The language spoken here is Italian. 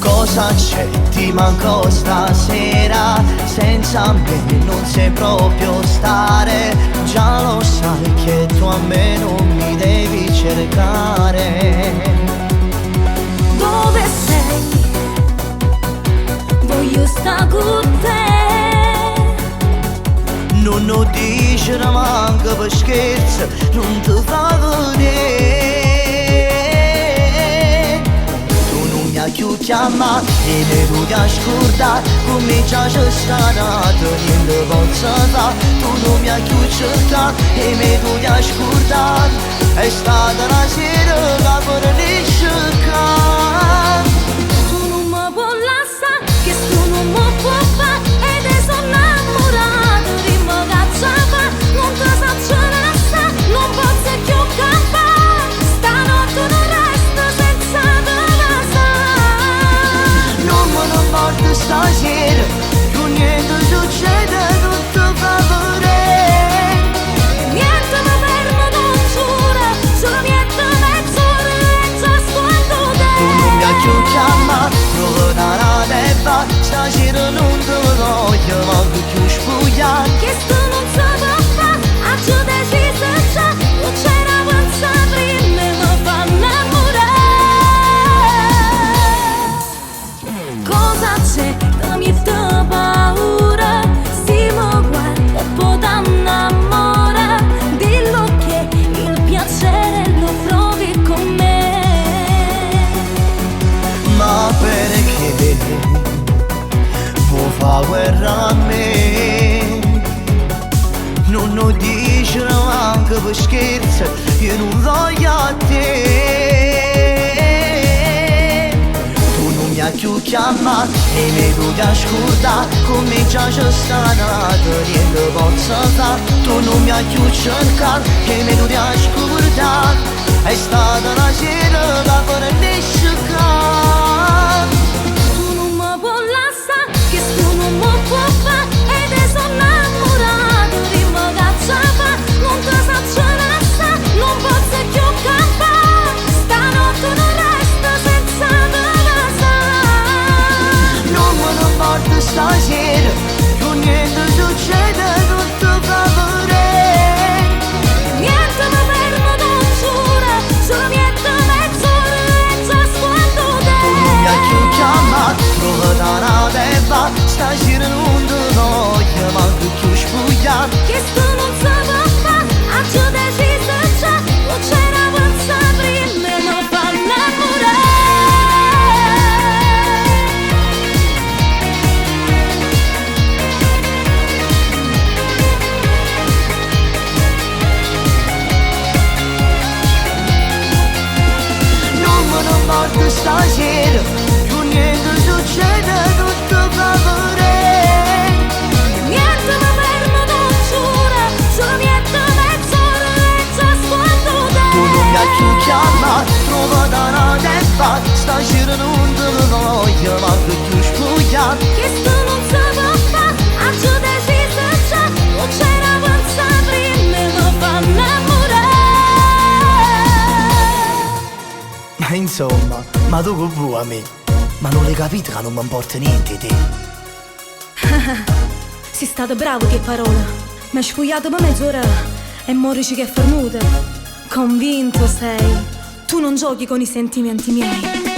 Cosa c'è? Ti manco stasera, senza me non sai proprio stare. Già lo sai che tu a me non mi devi cercare. Dove sei? Voglio sta con te. Non lo dici manco per scherzo, non ti fa vedere. Più chiama e mi vuoi ascoltare, comincia a stare, niente posso fare. Tu non mi hai più cercato e mi vuoi ascoltare. È stata la sera che per ne cercare. Tu non mi puoi lasciare, che tu non mi puoi fare. E te sono innamorato di me cacciava. Non ti faccio lasciare, non posso più campare. Stanotte non resto senza te. Stasera, con niente succede, tutto fa vedere. Niente mi fermo, non giuro, solo niente mezz'ora e già squanto te. Tu non mi hai più chiamato, provo da testa, stasera non te voglio, voglio più spugliare. Che tu non sai fare, a giù deciso già, non c'era pensato prima e mi fa innamorare. Cosa c'è? Mi dà paura, si mi guarda e poi t'annamora. Dillo che il piacere lo provi con me. Ma perché vuoi fare guerra a me? Non lo dici neanche per scherzo, io non voglio a te. Mi ha più chiamato e mi vuoi ascoltare, comincia a stare, niente posso fare. Tu non mi hai più cercato e mi vuoi ascoltare. È stata la sera che per ne cercare. Tu non mi puoi lasciare, che tu non mi puoi fare. E te sono innamorato di me cacciava. Non ti faccio lasciare, non posso più campare. Stanotte non resto senza te. Stasera, con niente succede, tutto fa vedere. Niente mi fermo, non giuro, solo niente mezz'ora e già squanto te. Tu non mi hai più chiamato, provo da testa, stasera non te voglio, manco più spugliare. Che tu non sai fare, a giù deciso già, non c'era pensato prima e mi fa innamorare. Stasera, con niente succede, tutto fa vedere. Niente mi fermo, non giuro, solo niente mezz'ora e già squanto te. Tu non mi hai più chiamato, trovo da una testa, stasera non te voglio, manco più spugliare. Che tu non sai fare, a giù deciso già, non c'era pensato prima e mi fa innamorare. Ma insomma, ma tu che vuoi a me? Ma non l'hai capito che non mi importa niente di te? Sei stato bravo che parola. Mi hai spugliato per mezz'ora e morici che è fornuta. Convinto sei. Tu non giochi con i sentimenti miei.